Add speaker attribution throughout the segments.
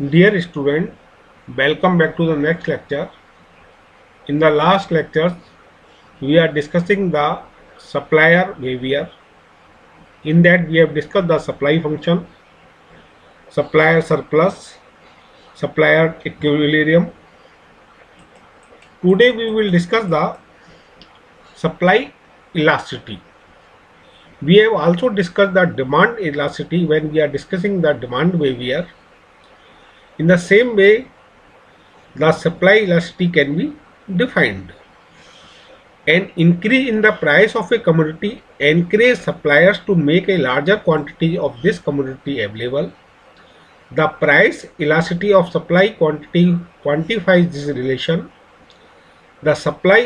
Speaker 1: Dear student, welcome back to the next lecture. In the last lectures, we are discussing the supplier behavior. In that, we have discussed the supply function, supplier surplus, supplier equilibrium. Today, we will discuss the supply elasticity. We have also discussed the demand elasticity when we are discussing the demand behavior. In the same way, the supply elasticity can be defined. An increase in the price of a commodity encourages suppliers to make a larger quantity of this commodity available. The price elasticity of supply quantity quantifies this relation. The supply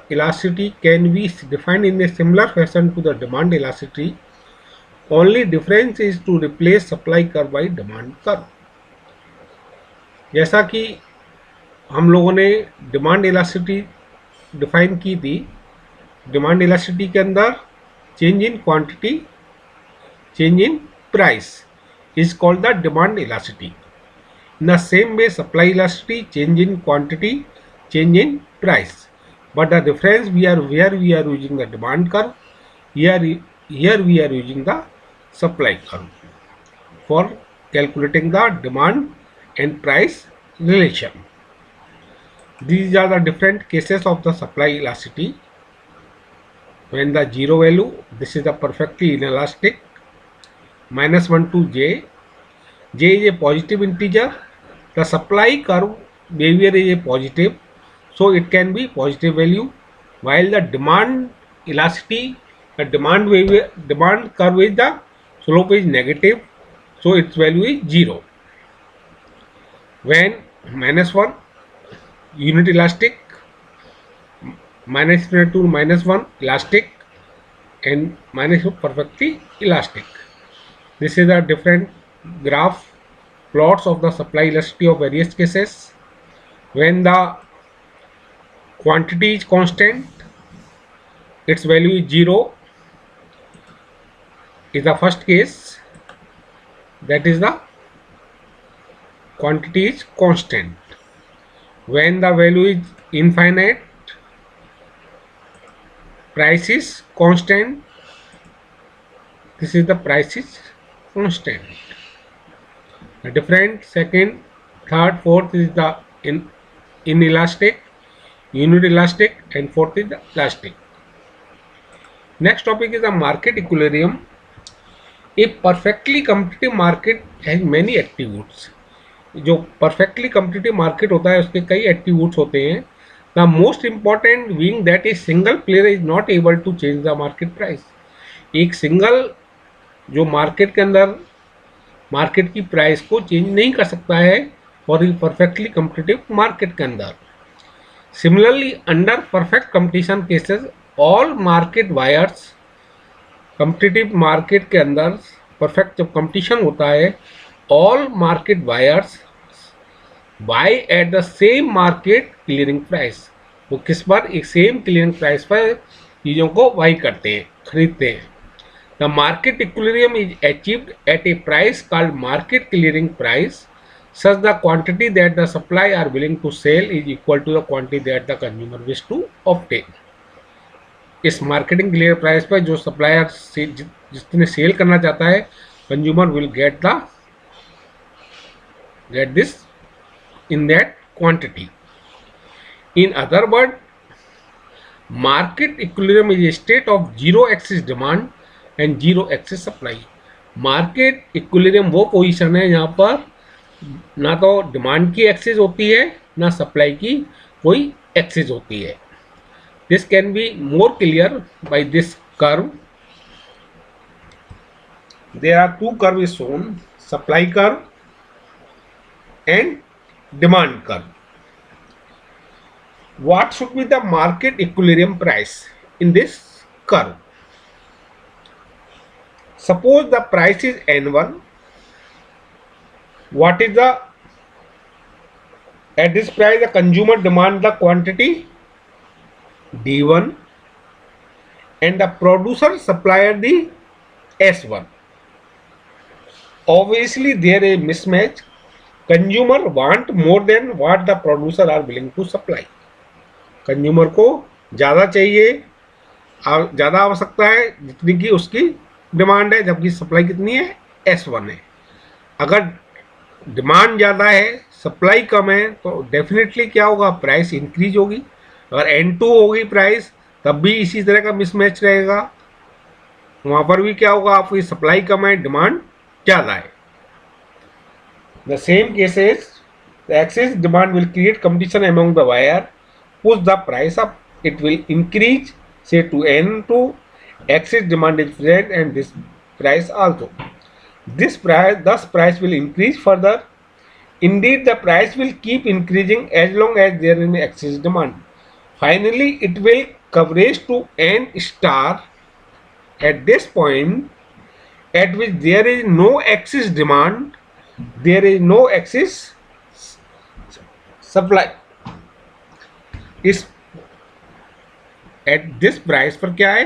Speaker 1: elasticity can be defined in a similar fashion to the demand elasticity. Only difference is to replace supply curve by demand curve. जैसा कि हम लोगों ने demand elasticity define की थी, demand elasticity के अंदर change in quantity, change in price is called the demand elasticity. In the same way, supply elasticity, change in quantity, change in price. But the difference we are using the demand curve, here we are using the supply curve for calculating the demand and price relation. These are the different cases of the supply elasticity. When the zero value, this is the perfectly inelastic. -1 to j is a positive integer. The supply curve behavior is a positive, so it can be positive value, while the demand elasticity, the demand curve is the slope is negative, so its value is 0. When -1 unit elastic, -2 to -1 elastic, and -2 perfectly elastic. This is a different graph plots of the supply elasticity of various cases. When the quantity is constant, its value is 0 is the first case, that is the quantity is constant. When the value is infinite, price is constant, this is the price is constant. The different second, third, fourth is the inelastic, unit elastic, and fourth is the elastic. Next topic is the market equilibrium. A perfectly competitive market has many attributes. जो perfectly competitive market होता है उसके कई attributes होते हैं. The most important being that a single player is not able to change the market price. एक single जो market के अंदर मार्केट की प्राइस को चेंज नहीं कर सकता है और परफेक्टली कम्पिटिटिव मार्केट के अंदर. Similarly under perfect competition cases all market buyers, competitive market के अंदर परफेक्ट जब कंपटीशन होता है, all market buyers by at the same market clearing price. वो किस पर एक सेम क्लियरिंग प्राइस पर चीज़ों को बाई करते हैं, खरीदते हैं. The market equilibrium is achieved at a price called market clearing price, such the quantity that the supply are willing to sell is equal to the quantity that the consumer wish to obtain. इस marketing clear price पर जो supplier से जितने cell करना चाहता है, consumer will get this in that quantity. In other words, market equilibrium is a state of zero axis demand and zero excess supply. Market equilibrium वो position है जहाँ पर ना तो डिमांड की एक्सेस होती है ना सप्लाई की कोई एक्सेस होती है. This can be more clear by this curve. There are two curve is shown, supply curve and demand curve. What should be the market equilibrium price in this curve? Suppose the price is N1. What is at this price the consumer demand the quantity D1 and the producer supplier the S1. Obviously there is a mismatch. Consumer want more then what the producer are willing to supply. Consumer को ज़्यादा चाहिए, ज़्यादा आवश्यकता है जितनी की उसकी demand है, जबकि सप्लाई कितनी है, S1 है। अगर डिमांड ज़्यादा है, सप्लाई कम है, तो डेफिनेटली क्या होगा, प्राइस इंक्रीज होगी। अगर N2 होगी प्राइस, तब भी इसी तरह का मिसमैच रहेगा। वहाँ पर भी क्या होगा, आपकी सप्लाई कम है, डिमांड ज़्यादा है। The same cases, the excess demand will create competition among the buyer, push the price up, it will increase say to N2, excess demand is present and this price also. Thus price will increase further. Indeed, the price will keep increasing as long as there is excess demand. Finally, it will converge to N star at this point at which there is no excess demand, there is no excess supply. इस at this price पर क्या है,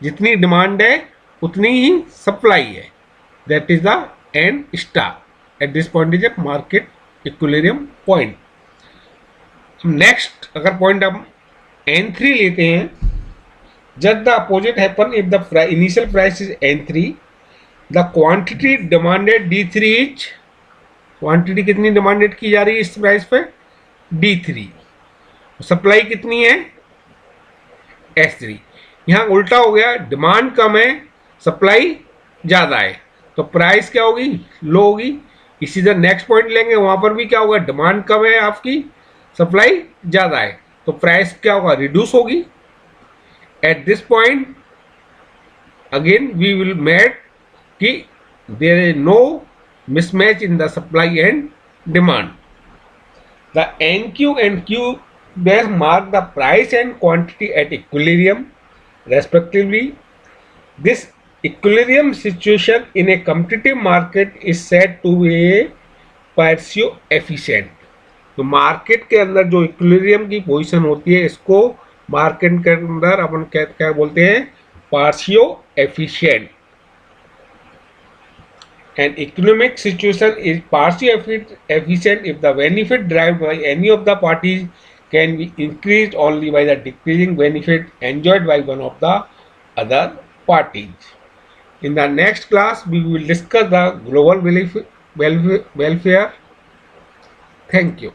Speaker 1: जितनी demand है उतनी ही supply है, that is the N star. At this point is a market equilibrium point. Next अगर पॉइंट हम N3 लेते हैं, जब the opposite happen if the initial price is N3, the quantity demanded D3 is, quantity कितनी demanded की जा रही है इस प्राइस पे, D3, सप्लाई कितनी है, S3। यहाँ उल्टा हो गया, डिमांड कम है, सप्लाई ज़्यादा है, तो प्राइस क्या होगी, लो होगी। इसी तरह नेक्स्ट पॉइंट लेंगे, वहाँ पर भी क्या होगा, डिमांड कम है आपकी, सप्लाई ज़्यादा है, तो प्राइस क्या होगा, रिड्यूस होगी। At this point again we will met कि there is no mismatch in the supply and demand. The NQ and Q dash mark the price and quantity at equilibrium respectively. This equilibrium situation in a competitive market is said to be Pareto efficient. तो market के अंदर जो equilibrium की position होती है, इसको market के अंदर अपन क्या बोलते हैं, पार्शियो efficient. An economic situation is partially efficient if the benefit derived by any of the parties can be increased only by the decreasing benefit enjoyed by one of the other parties. In the next class, we will discuss the global welfare. Thank you.